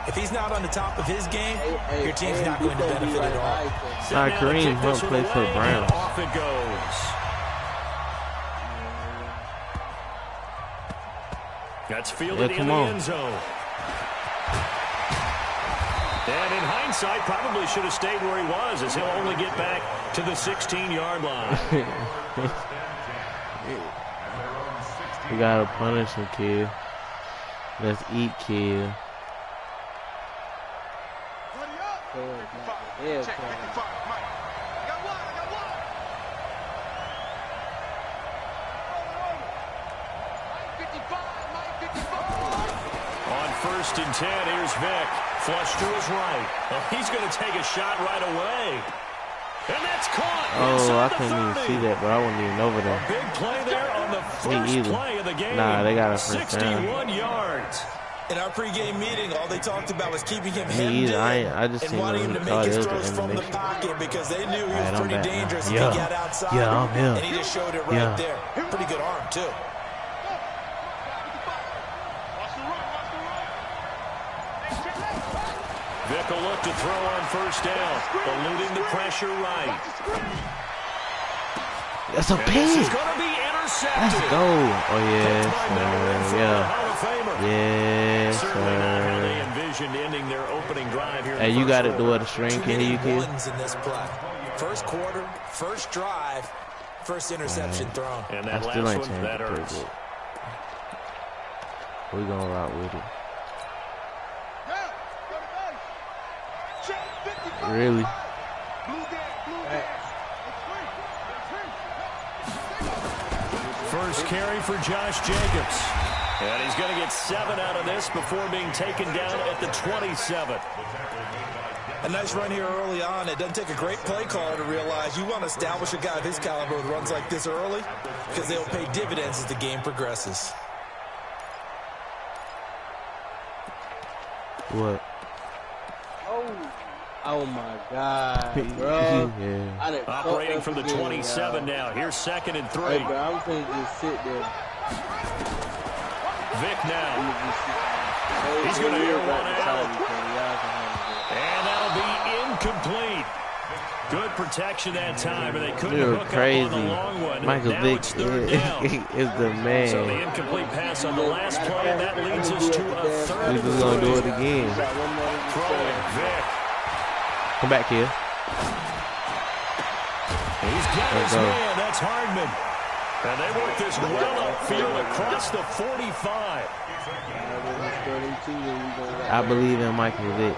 If he's not on the top of his game, your team's not going to benefit at all. Kareem helped play for the Browns. Off it goes. That's fielded in the end zone. And in hindsight, probably should have stayed where he was, as he'll only get back to the 16-yard line. We gotta punish him, kid. Let's eat, kid. On 1st and 10, here's Vick. Flush to his right. Oh, he's going to take a shot right away. And that's caught. Oh, I couldn't even see that, but I wasn't even over there. A big play there on the first play of the game. Nah, they got a first 61 down. yards. In our pregame meeting, all they talked about was keeping him Me either. hemmed in I just and seen wanting him to him make his call throws it from the animation. pocket because they knew he was Alright, I'm pretty back now. dangerous if Yeah. he got outside. Yeah, I'm here. And he just showed it right Yeah. there. Pretty good arm, too. Vick will look to throw on 1st down, eluding the pressure right. That's a And pig. this is going to be intercepted. Let's go. Oh, yes, Yeah. Yes, Certainly not how sir. they envisioned ending their opening drive here. Hey, you got to do it a string. Can you, kid? Ones in this play. First quarter, first drive, first interception thrown. And I that still last ain't one, changed that the hurts. playbook. We gonna rock with it. Really? First carry for Josh Jacobs. And he's going to get 7 out of this before being taken down at the 27. A nice run here early on. It doesn't take a great play caller to realize you want to establish a guy of his caliber with runs like this early because they'll pay dividends as the game progresses. What? Oh my God, bro. Yeah. Operating from the 27 now. Here's 2nd and 3. Hey, bro, I'm going to just sit there. Vick now. He's going to hear one out. And that'll be incomplete. Good protection that time, and they couldn't You're hook crazy. up on the long one. Michael Now Vick it's 3rd down. is the man. So the incomplete pass on the last play, and that leads us to a 3rd We're and just gonna do it 3. again. Throwing Vick. Come back here. He's got Let's his go. man. That's Hardman. And they work this well upfield across the 45. I believe in Michael Vick.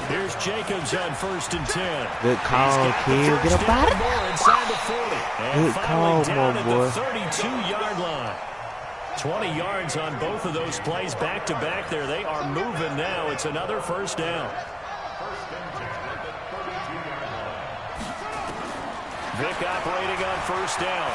Here's Jacobs on 1st and 10. Good call, kid. Get up out of More there. inside the 40. And Good finally call, down my at boy. the 32-yard line. 20 yards on both of those plays back-to-back there. They are moving now. It's another 1st down. Vick operating on 1st down.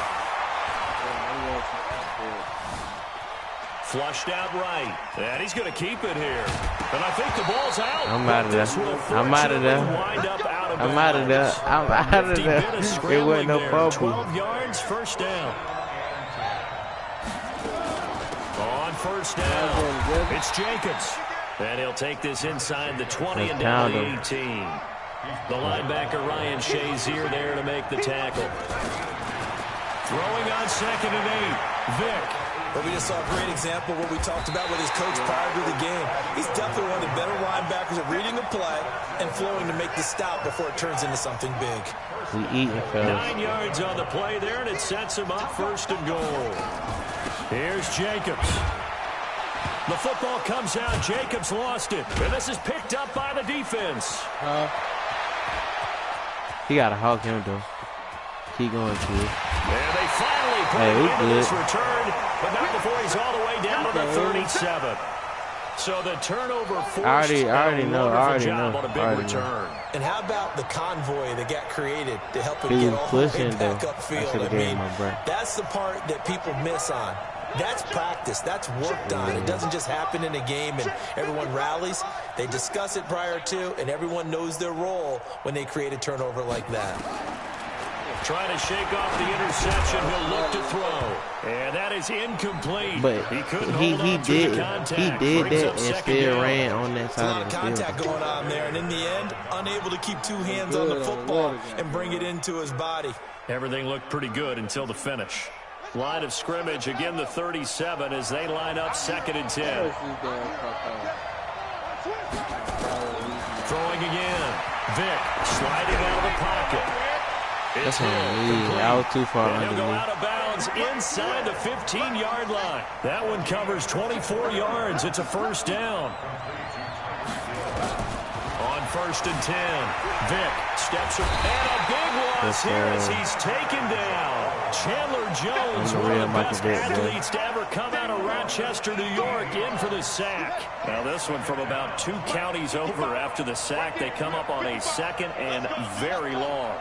Flushed out right. And he's going to keep it here. And I think the ball's out. I'm out of there. This will I'm out of there. fortunately wind up out of I'm out of there. bounds. I'm out of 50 there. bit of It scrambling wasn't no there. fumble. 12 yards, 1st down. On 1st down, it's Jacobs. And he'll take this inside the 20 and down to 18. The linebacker, Ryan Shazier, there to make the tackle. Throwing on 2nd and 8, Vick. But we just saw a great example of what we talked about with his coach prior to the game. He's definitely one of the better linebackers at reading the play and flowing to make the stop before it turns into something big. We eating, fellas. 9 yards on the play there, and it sets him up 1st and goal. Here's Jacobs. The football comes out. Jacobs lost it. And this is picked up by the defense. He got to hawk him, though. Keep going, kid. And they finally put Hey, him we into good. this return, but not before he's all the way down to the 37. So the turnover forced. I already know. On a big I already return. know. And how about the convoy that got created to help him He get was all the way pushing, back though. I upfield? should've I gave mean, him a break. that's the part that people miss on. That's practice. That's worked on. It doesn't just happen in a game and everyone rallies. They discuss it prior to, and everyone knows their role when they create a turnover like that. Trying to shake off the interception. He'll look to throw. And that is incomplete. But he did that and still ran on that side of the field. A lot of contact going on there, and in the end, unable to keep two hands on the football and bring it into his body. Everything looked pretty good until the finish. Line of scrimmage, again the 37 as they line up 2nd and 10. Throwing again. Vick sliding out of the pocket. That's I was too far and he'll go underneath. out of bounds inside the 15-yard line. That one covers 24 yards. It's a first down. On 1st and 10, Vick steps up, and a big loss here as he's taken down. Chandler Jones, one of the best athletes to ever come out of Rochester, New York, in for the sack. Now this one from about 2 counties over after the sack. They come up on a 2nd and very long.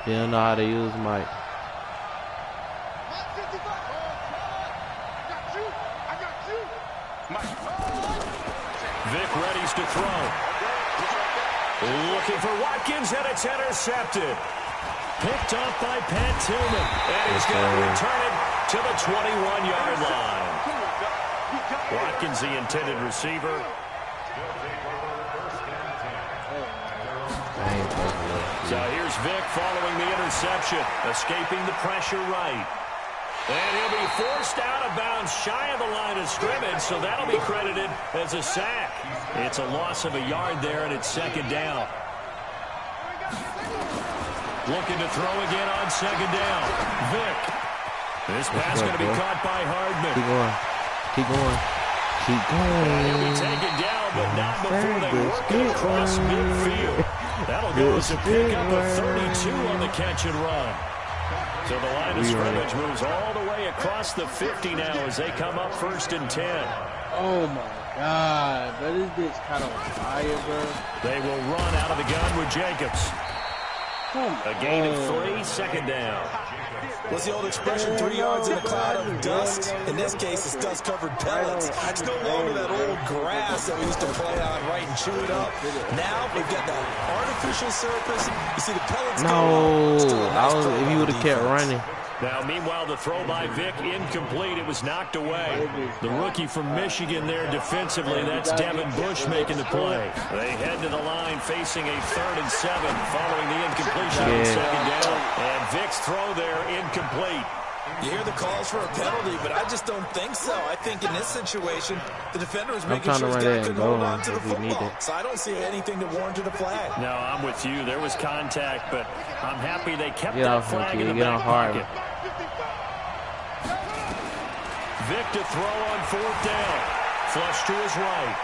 They don't know how to use Mike. Vick readies to throw. Looking for Watkins, and it's intercepted. Picked off by Pat Tillman. And he's going to return it to the 21-yard line. Watkins, the intended receiver. So here's Vick following the interception, escaping the pressure right. And he'll be forced out of bounds shy of the line of scrimmage, so that'll be credited as a sack. It's a loss of a yard there, and it's 2nd down. Looking to throw again on 2nd down. Vick. This pass going to be caught by Hardman. Keep going. Keep going. Keep going. He'll be taken down, but not before they work it across midfield. That'll go as a pickup of 32 on the catch and run. So the line of scrimmage moves all the way across the 50 now as they come up 1st and 10. Oh my God, but this bitch kind of fire, bro. They will run out of the gun with Jacobs. A gain of 3, 2nd down. What's the old expression, 3 yards in a cloud of dust? In this case, it's dust-covered pellets. It's no longer that old grass that we used to play on, right, and chew it up. Now we've got that artificial surface. You see the pellets No, nice if you would have kept running. Now, meanwhile, the throw by Vick incomplete. It was knocked away. The rookie from Michigan there defensively. That's Devin Bush making the play. They head to the line facing a 3rd and 7 following the incompletion on 2nd down. And Vick's throw there incomplete. You hear the calls for a penalty, but I just don't think so. I think in this situation, the defender is making sure he's got to hold on to the football. So I don't see anything to warrant a flag. No, I'm with you. There was contact, but I'm happy they kept that flag in the back pocket. Vick to throw on 4th down. Flush to his right.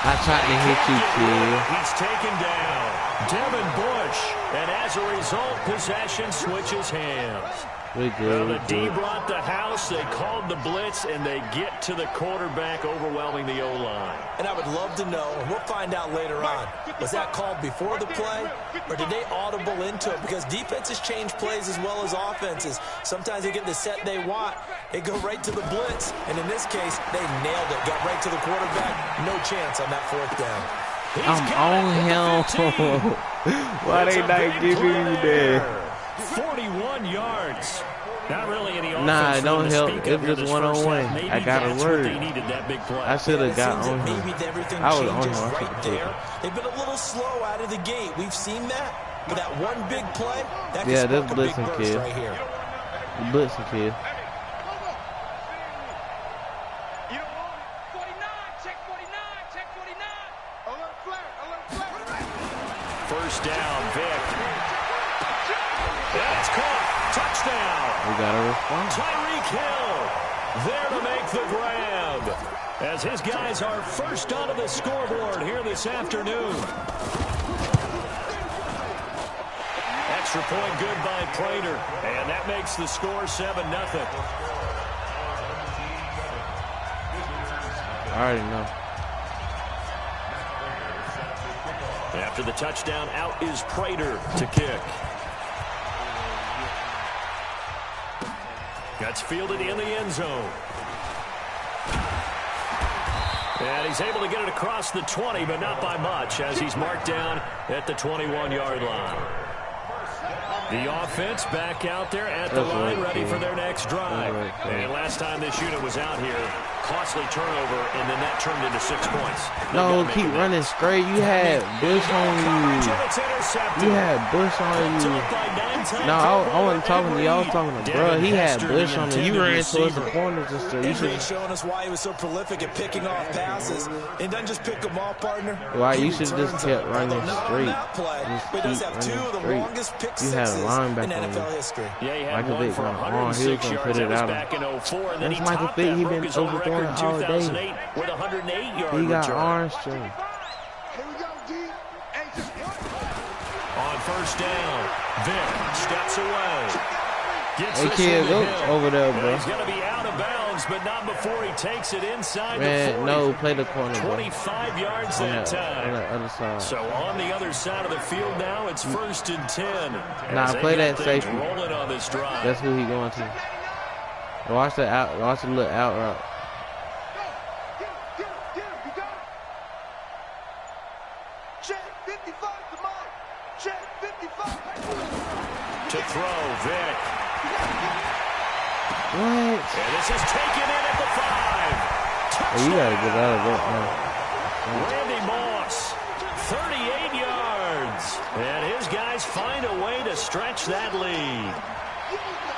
I tried to hit you, kid. He's taken down. Devin Bush. And as a result, possession switches hands. We good. Well, the D brought the house. They called the blitz, and they get to the quarterback, overwhelming the O-line. And I would love to know, and we'll find out later on, was that called before the play, or did they audible into it? Because defenses change plays as well as offenses. Sometimes they get the set they want. They go right to the blitz, and in this case, they nailed it. Got right to the quarterback. No chance on that 4th down. I'm on him. Why they not giving you that? 41 yards. Not really any offense. Nah, don't help. It's just one-on-one. I got a word. I should have got on him. I was on him. Right there. They've been a little slow out of the gate. We've seen that. But that one big play, that can spark a big burst right here. Blitzing kid. First down, Vick. That's caught. Touchdown. We got to respond. Tyreek Hill there to make the grab. As his guys are first onto the scoreboard here this afternoon. Extra point good by Prater. And that makes the score 7-0. I already know. After the touchdown, out is Prater to kick. That's fielded in the end zone. And he's able to get it across the 20, but not by much, as he's marked down at the 21-yard line. The offense back out there at the line, ready for their next drive. And last time this unit was out here, costly turnover, and then that turned into 6 points. No, keep running straight. You had Bush on you. You had Bush on you. No, I wasn't talking to you. I was talking to bro. He had Bush on you. You ran towards the corners and stuff. You should showing us why he was so prolific at picking off passes. And doesn't just pick them off, partner. Why you should just kept running straight. Just keep running straight. You had a linebacker in NFL history. Yeah, he had Michael one Vick for on 106 he was yards. put it out. Back in 04, and then That's he Michael topped Vick. that, He broke been his own record overthrowing in all day. 2008 with a 108-yard He got return. orange string. On first down, Vick steps away. Gets Hey, kid, look over there, bro. He's going to be out of bounds, but not before he takes it inside Man, the 40. no, play the corner, bro. 25 yards that time. On the other side. So on the other side of the field now, it's 1st and 10. Nah, play that safety. Rolling on this drive. That's who he going to. Watch the out. Watch the little out route. To throw, Vick. What? And this is taken in at the 5. Oh, you gotta get out of that. Randy Moss, 38 yards. And his guys find a way to stretch that lead.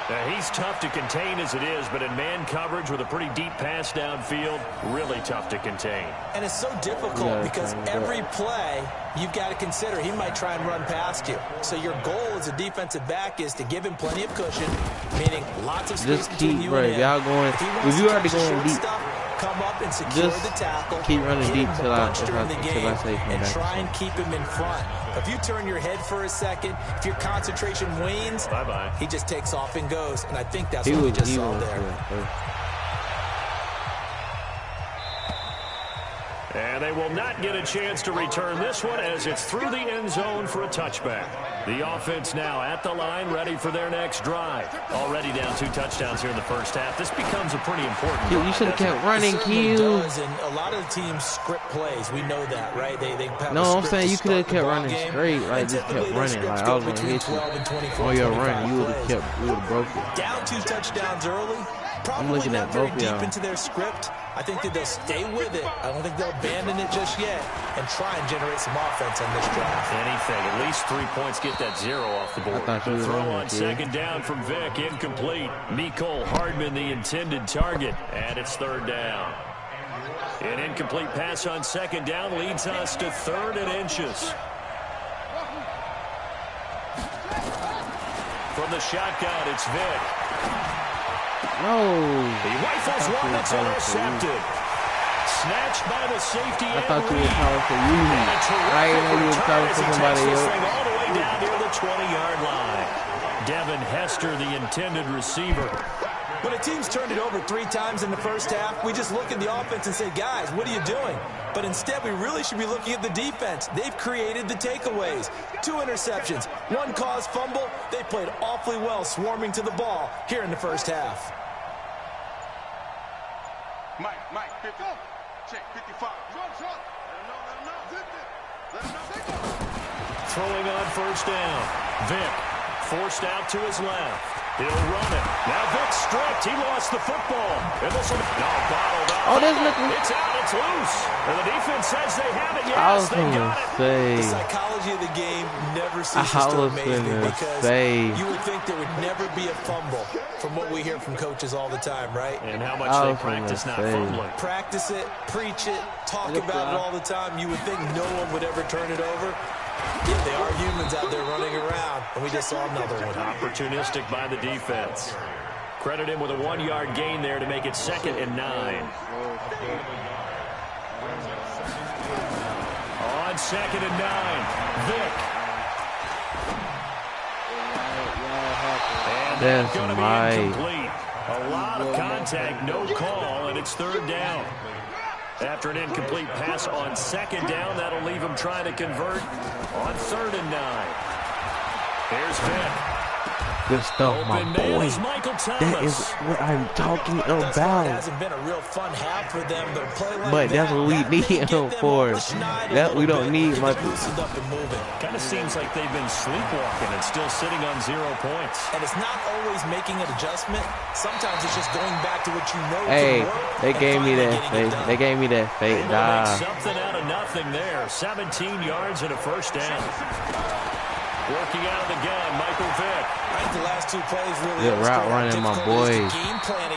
Now, he's tough to contain as it is, but in man coverage with a pretty deep pass downfield, really tough to contain. And it's so difficult because every play you've got to consider he might try and run past you. So your goal as a defensive back is to give him plenty of cushion, meaning lots of space between you and him. Y'all going, if you already going deep, come up and secure the tackle. Keep running deep till I say come and back. try and keep him in front. If you turn your head for a second, if your concentration wanes, bye-bye. He just takes off and goes. And I think that's what we just saw there. And they will not get a chance to return this one as it's through the end zone for a touchback. The offense now at the line, ready for their next drive. Already down 2 touchdowns here in the first half. This becomes a pretty important drive. You should have kept running, Q. And a lot of the teams script plays. We know that, right? They no, I'm saying you could have kept running straight. Like, just kept running. Like, I was going to hit you on your run. You would have broke it. Down 2 touchdowns early. I'm looking at both of y'all. Deep into their script. I think that they'll stay with it. I don't think they'll abandon it just yet and try and generate some offense on this drive. Anything. At least 3 points. Get that 0 off the board. The throw on second down from Vick. Incomplete. Mecole Hardman, the intended target. And it's 3rd down. An incomplete pass on second down leads us to 3rd and inches. From the shotgun, it's Vick. No. He rifles one that's intercepted. Snatched by the safety. I thought you were calling for you. I didn't know you were calling for somebody else. All the way down near the 20-yard line. Devin Hester, the intended receiver. When a team's turned it over 3 times in the first half, we just look at the offense and say, guys, what are you doing? But instead, we really should be looking at the defense. They've created the takeaways. 2 interceptions, 1 caused fumble. They played awfully well swarming to the ball here in the first half. Mike, 50. Check, 55. Throwing on first down. Vick forced out to his left. He'll run it. Now Vick stripped. He lost the football. And this one, bottled up. Oh, there's nothing. It's out. It's loose. And the defense says they have it. Yes, I was they got it. say. The psychology of the game never ceases to amaze me because you would think there would never be a fumble from what we hear from coaches all the time, right? And how much they practice not fumbling. Practice it, preach it, talk about it all the time. You would think no one would ever turn it over. Yeah, they are humans out there running around, and we just saw another one. Opportunistic by the defense. Credit him with a 1-yard gain there to make it 2nd and 9. On 2nd and 9, Vick. And that's going to be incomplete. A lot of contact, no call, and it's 3rd down. After an incomplete pass on 2nd down, that'll leave him trying to convert on 3rd and 9. Here's Vick. Good stuff, my boy. That is what I'm talking about. It hasn't been a real fun half for them, but play like but that's what we need him for. That we don't need much. Kind of seems like they've been sleepwalking and still sitting on 0 points. And it's not always making an adjustment. Sometimes it's just going back to what you know. Hey, they gave me that fake. They gave me that fake dive. Something out of nothing there. 17 yards and a first down. Working out of the gun, Michael Vick. I think the last 2 plays really good route running, my boy.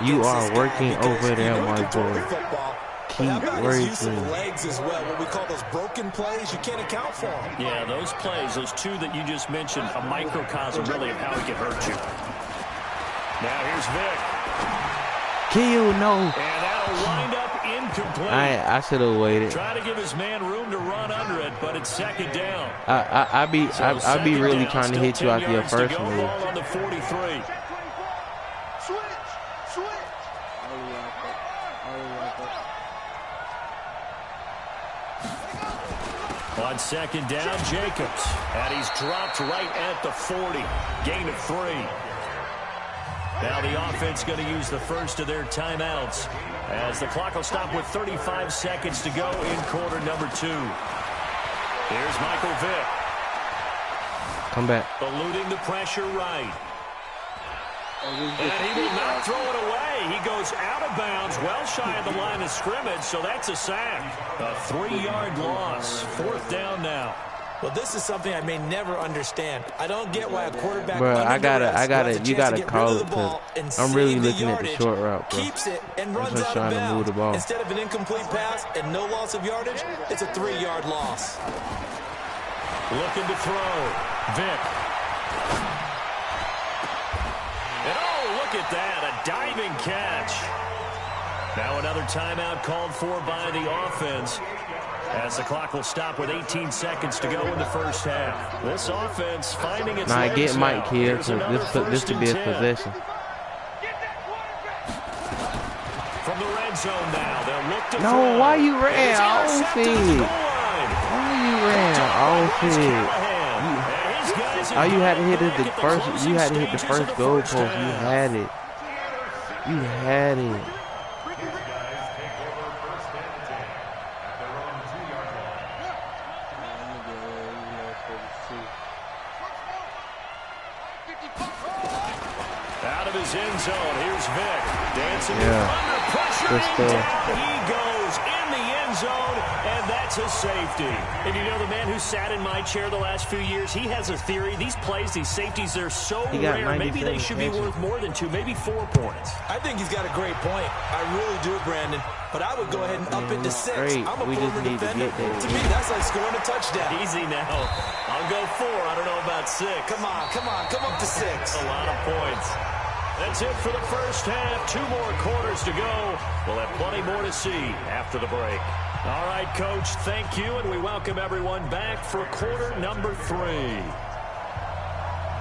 You are working over there, my boy. Keep working. Legs as well. What we call those broken plays, you can't account for them. Yeah, those plays, those 2 that you just mentioned, a microcosm really of how he can hurt you. Now here's Vick. Kill, no. And that'll wind up incomplete. I should have waited. Try to give his man room to run under it, but it's second down. I be really trying to hit you out your first move. On the 43. On second down, Jacobs. And he's dropped right at the 40. Gain of 3. Now the offense going to use the first of their timeouts as the clock will stop with 35 seconds to go in quarter number 2. Here's Michael Vick. Come back. Eluding the pressure right. And he will not throw it away. He goes out of bounds, well shy of the line of scrimmage, so that's a sack. A 3-yard loss. 4th down now. Well, this is something I may never understand. I don't get why a quarterback. Bro, you gotta call it because I'm really looking at the short route, bro. Keeps it and runs I'm just out trying of to move the ball. Instead of an incomplete pass and no loss of yardage, it's a 3-yard loss. Looking to throw. Vick. And oh, look at that, a diving catch. Now another timeout called for by the offense, as the clock will stop with 18 seconds to go in the first half. This offense finding its I legs get Mike now. here, Here's so this could be a possession. From the red zone now, they'll look to No, throw. why you ran It's off intercepted at the it? goal line. Why you ran off it? All you had to hit is the first. You had to hit the first goal post. You had it. You had it. Out of his end zone, here's Vick. Dancing under pressure, Good and stuff. down he goes in the end zone, and that's a safety. And you know, the man who sat in my chair the last few years, he has a theory. These plays, these safeties, they're so rare. Maybe they should be worth more than 2, maybe 4 points. I think he's got a great point. I really do, Brandon. But I would go ahead and up it to 6. Great. I'm a We just former need to defender. get there. To me, that's like scoring a touchdown. Easy now. I'll go 4. I don't know about 6. Come on. Come up to 6. A lot of points. That's it for the first half. 2 more quarters to go. We'll have plenty more to see after the break. All right, Coach, thank you, and we welcome everyone back for quarter number 3.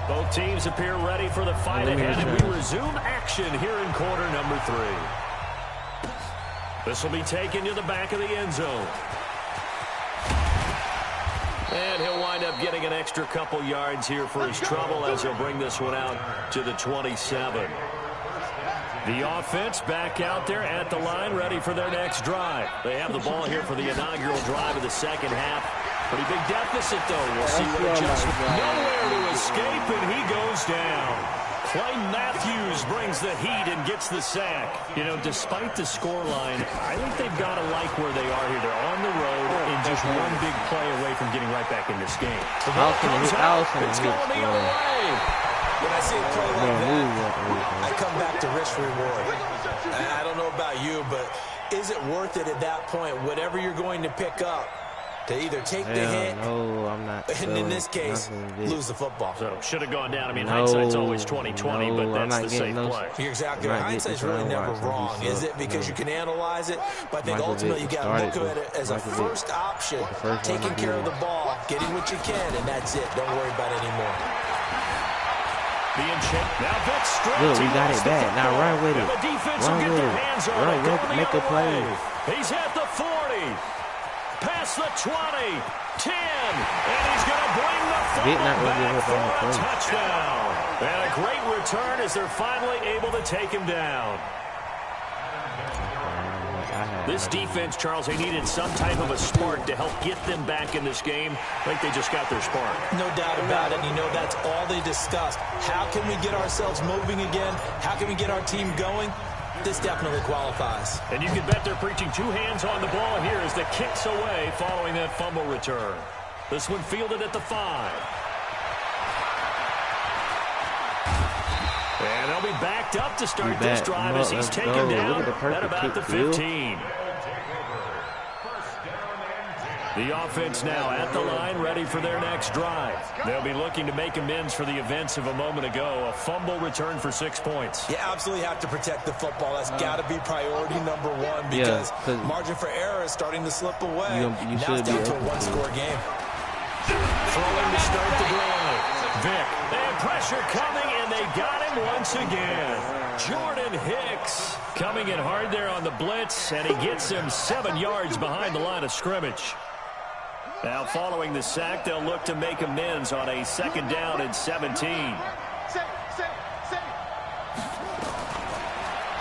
Both teams appear ready for the fight ahead, and we resume action here in quarter number 3. This will be taken to the back of the end zone. And he'll wind up getting an extra couple yards here for his trouble as he'll bring this one out to the 27. The offense back out there at the line, ready for their next drive. They have the ball here for the inaugural drive of the second half. Pretty big deficit, though. We'll see what adjustment. Nowhere to escape, and he goes down. Clay Matthews brings the heat and gets the sack. You know, despite the scoreline, I think they've got to like where they are here. They're on the road and just one big play away from getting right back in this game. The ball comes out. It's going the other way. When I see a play like that, I come back to risk reward. I don't know about you, but is it worth it at that point, whatever you're going to pick up, to either take the hit, no, I'm not, and in this case, lose the football. So, should have gone down. I mean, hindsight's always 20/20, but that's the safe play. You're exactly right. Hindsight's really never wrong, is it? Because you can analyze it, but I think ultimately you got to look at it as a first option, taking care of the ball, getting what you can, and that's it. Don't worry about it anymore. Look, we got it back. Now run with it. Run with it. Run with it. Make a play. He's at the 40. Past the 20, 10, and he's going to bring the football back for a touchdown. And a great return as they're finally able to take him down. This defense, Charles, they needed some type of a spark to help get them back in this game. I think they just got their spark. No doubt about it. You know, that's all they discussed. How can we get ourselves moving again? How can we get our team going? This definitely qualifies. And you can bet they're preaching two hands on the ball here as the kick's away following that fumble return. This one fielded at the 5. And they'll be backed up to start this drive as he's taken down at about the 15. The offense now at the line, ready for their next drive. They'll be looking to make amends for the events of a moment ago. A fumble return for 6 points. You absolutely have to protect the football. That's got to be priority number one because margin for error is starting to slip away. You now it's down to a one-score game. Throwing to start the drive. Vic, they have pressure coming, and they got him once again. Jordan Hicks coming in hard there on the blitz, and he gets him 7 yards behind the line of scrimmage. Now following the sack, they'll look to make amends on a 2nd down and 17.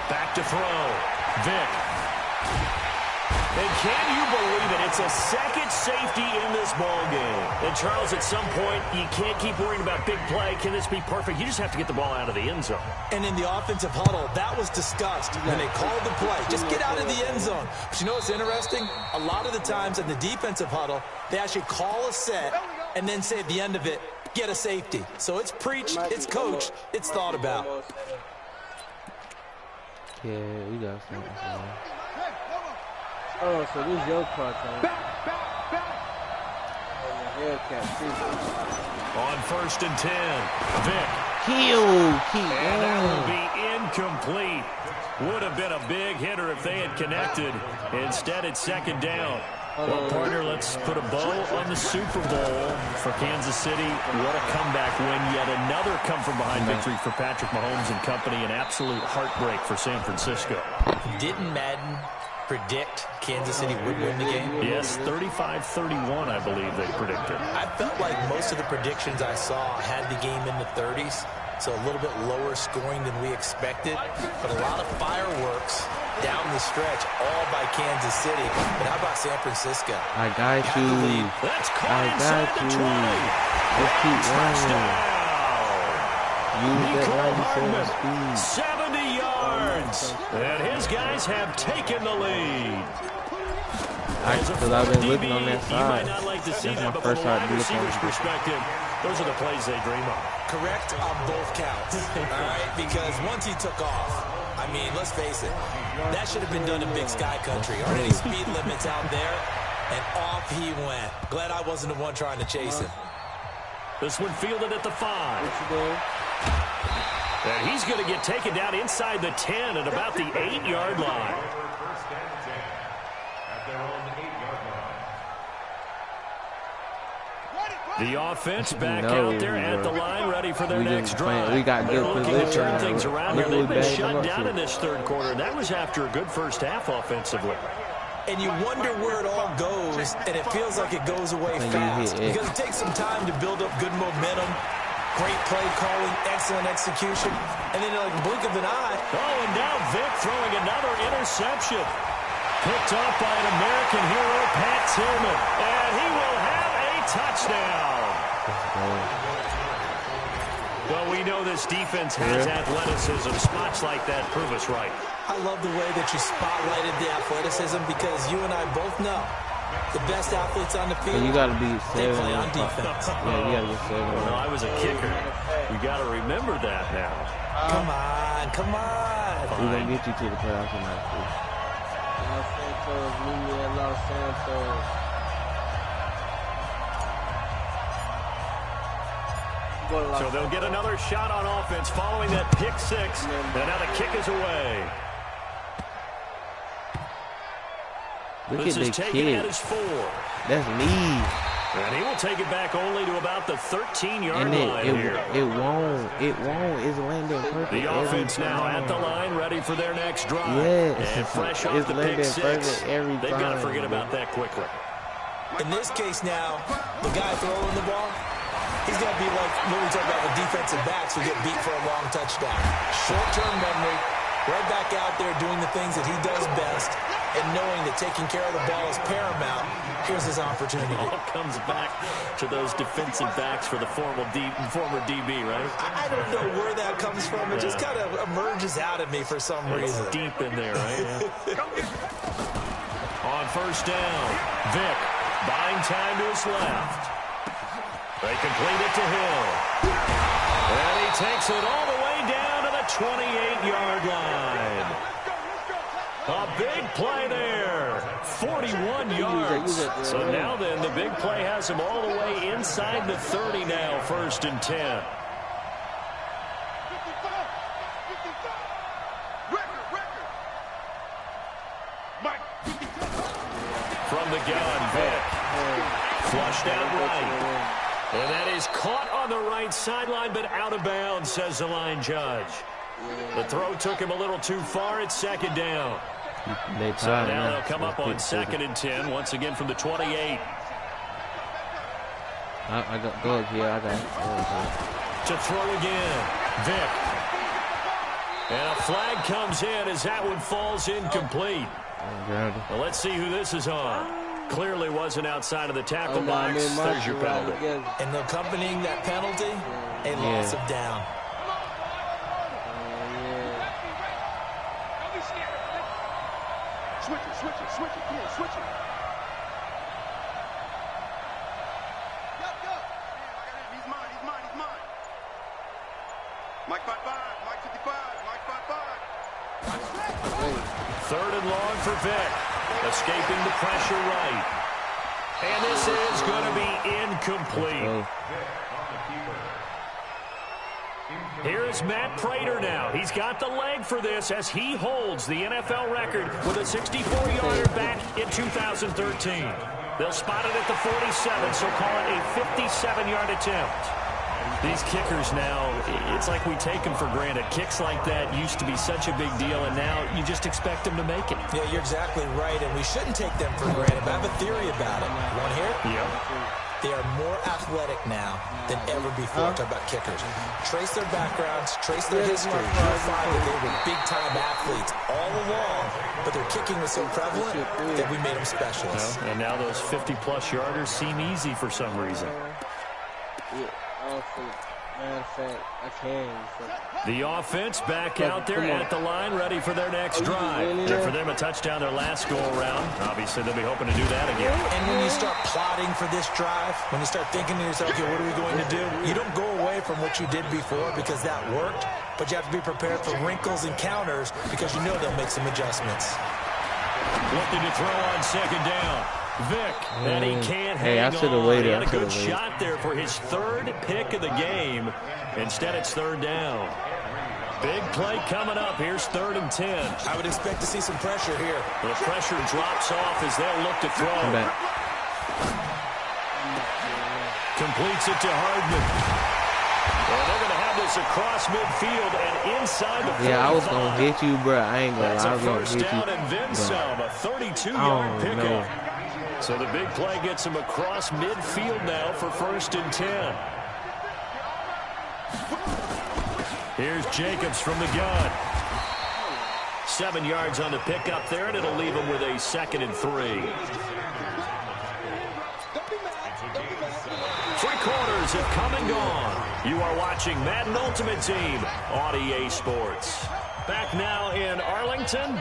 Back to throw. Vic. And can you believe it? It's a second safety in this ball game. And Charles, at some point, you can't keep worrying about big play. Can this be perfect? You just have to get the ball out of the end zone. And in the offensive huddle, that was discussed when they called the play. Just get out of the end zone. But you know what's interesting? A lot of the times in the defensive huddle, they actually call a set and then say at the end of it, get a safety. So it's preached, it's coached, it's thought about. Yeah, we got something. Oh, so this is your part, huh? On 1st and 10, Vic. And that will be incomplete. Would have been a big hitter if they had connected. Instead, it's 2nd down. Well, partner, let's put a bow on the Super Bowl for Kansas City. What a comeback win. Yet another come-from-behind victory for Patrick Mahomes and company. An absolute heartbreak for San Francisco. Didn't Madden predict Kansas City would win the game? Yes, 35-31, I believe they predicted. I felt like most of the predictions I saw had the game in the 30s, so a little bit lower scoring than we expected, but a lot of fireworks down the stretch, all by Kansas City. But how about San Francisco? I got you. That's caught inside the 20. Let's keep running. Use that 70 yards. And his guys have taken the lead. Because I've been looking on that side. You might not like to see that, but from a wide receiver's perspective, those are the plays they dream of. Correct on both counts, all right? Because once he took off, I mean, let's face it, that should have been done in Big Sky Country. Aren't any speed limits out there? And off he went. Glad I wasn't the one trying to chase him. This one fielded at the 5. And he's going to get taken down inside the 10 at about the 8-yard line. The offense back out there at the line, ready for their next drive. We got good position. Looking to turn things around here. They've been shut down in this 3rd quarter, and that was after a good first half offensively. And you wonder where it all goes, and it feels like it goes away fast. Because it takes some time to build up good momentum, great play calling, excellent execution, and then like a blink of an eye. Oh, and now Vic throwing another interception. Picked up by an American hero, Pat Tillman. And he will have a touchdown. Well, we know this defense has athleticism. Spots like that prove us right. I love the way that you spotlighted the athleticism because you and I both know the best athletes on the field, you gotta be they play on defense. Yeah, you gotta be 7. Well, I was a kicker. You got to remember that now. Come on, come on. We're going to get you to the playoffs tonight, too. Los Santos, meet me at Los Santos. So they'll get another shot on offense following that pick 6. And now the kick is away. Look This at is the taken kid. at his 4. That's me. And he will take it back only to about the 13-yard And line here. it won't. It's landing perfect. The offense now at the line, ready for their next drive. Yes. And fresh off It's the landing pick 6, perfect every they've got to time, forget bro. about that quickly. In this case now, the guy throwing the ball, he's got to be like when we talk about the defensive backs who get beat for a long touchdown. Short-term memory, right back out there doing the things that he does best, and knowing that taking care of the ball is paramount. Here's his opportunity. It all comes back to those defensive backs for the former DB, right? I don't know where that comes from. It just kind of emerges out of me for some reason. It's deep in there, right? Yeah. On first down, Vick buying time to his left. They complete it to Hill. And he takes it all the way down to the 28-yard line. A big play there. 41 yards. So now then, the big play has him all the way inside the 30 now, 1st and 10. From the gun, Vick. Flushed out right. And that is caught on the right sideline, but out of bounds, says the line judge. The throw took him a little too far. It's 2nd down. So now they'll come up on 2nd and 10, once again from the 28. I got go here. I got it. To throw again, Vick. And a flag comes in as that one falls incomplete. Well, let's see who this is on. Clearly wasn't outside of the tackle box. There's your penalty. And accompanying that penalty, a loss of down. Switch it. Come on, switch it. Go. He's mine. Mike 55, Mike 55, Mike 55. 3rd and long for Vick. Escaping the pressure right. And this is going to be incomplete. Here's Matt Prater now. He's got the leg for this as he holds the NFL record with a 64-yarder back in 2013. They'll spot it at the 47, so call it a 57-yard attempt. These kickers now, it's like we take them for granted. Kicks like that used to be such a big deal, and now you just expect them to make it. Yeah, you're exactly right, and we shouldn't take them for granted. But I have a theory about it. You want to hear it? Yeah. They are more athletic now than ever before. Talk about kickers. Trace their backgrounds, trace their history. You'll find that they were big-time athletes all along, but their kicking was so prevalent that we made them specialists. And now those 50-plus yarders seem easy for some reason. Matter of fact, I can. The offense back out there at the line, ready for their next drive. And for them, a touchdown their last go-around. Obviously, they'll be hoping to do that again. And when you start plotting for this drive, when you start thinking to yourself, okay, what are we going to do? You don't go away from what you did before because that worked, but you have to be prepared for wrinkles and counters because you know they'll make some adjustments. Looking to throw on 2nd down. Vick, and he can't hang on. Waited. He had a good shot there for his 3rd pick of the game. Instead, it's 3rd down. Big play coming up. Here's 3rd and 10. I would expect to see some pressure here. The pressure drops off as they'll look to throw. Completes it to Hardman. Well, they're going to have this across midfield and inside the 45. Yeah, I was going to hit you, bro. I ain't going to. That's I was a going to first hit you. down and then some. A 32-yard pickup. So the big play gets him across midfield now for 1st and 10. Here's Jacobs from the gun. 7 yards on the pickup there, and it'll leave him with a 2nd and 3. 3 quarters have come and gone. You are watching Madden Ultimate Team on EA Sports. Back now in Arlington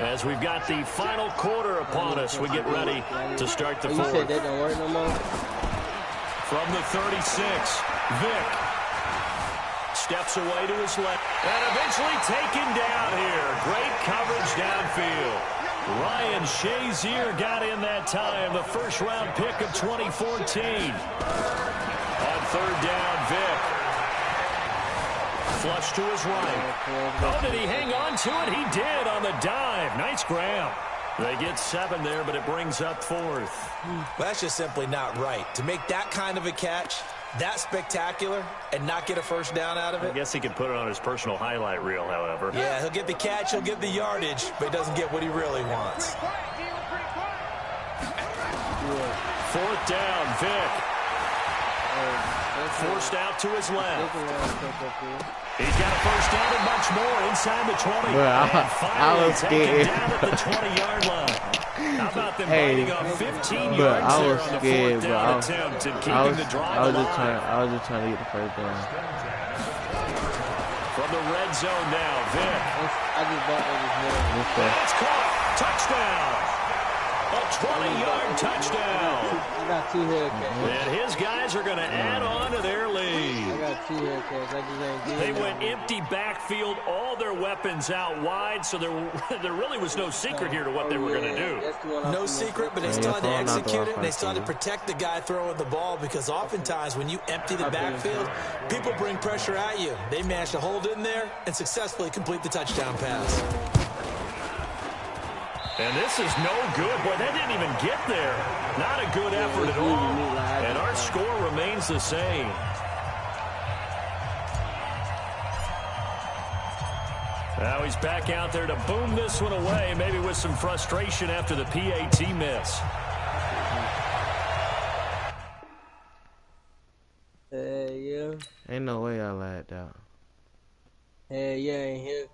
as we've got the final quarter upon us. We get ready to start the 4th. You said that don't work no more? From the 36, Vick steps away to his left and eventually taken down here. Great coverage downfield. Ryan Shazier got in that time, the 1st-round pick of 2014. On 3rd down, Vick. Flush to his right. Oh, did he hang on to it? He did on the dive. Nice grab. They get 7 there, but it brings up 4th. Well, that's just simply not right. To make that kind of a catch, that spectacular, and not get a 1st down out of it. I guess he could put it on his personal highlight reel, however. Yeah, he'll get the catch, he'll get the yardage, but he doesn't get what he really wants. 4th down, Vic. Forced out to his left. He's got a first down and much more inside the 20. Bro, I was scared. Down at the 20-yard line. How about them Hey, biting off 15 but yards I there was on the scared, 4th but down I attempt and keeping the drive alive. I was just trying to get the first down. From the red zone now, Vic. I just bought that It's caught. Touchdown. A 20-yard touchdown. I got 2 Hellcats. And his guys are going to add on to their lead. I got 2 Hellcats. I just ain't getting They went empty backfield, all their weapons out wide, so there really was no secret here to what they were going to do. No secret, but they still had to execute it, and they still had to protect the guy throwing the ball, because oftentimes when you empty the backfield, people bring pressure at you. They managed to hold in there and successfully complete the touchdown pass. And this is no good. Boy, that didn't even get there. Not a good effort at all. And our score remains the same. Now he's back out there to boom this one away, maybe with some frustration after the PAT miss. Yeah. Ain't no way I lagged out. Yeah, ain't here.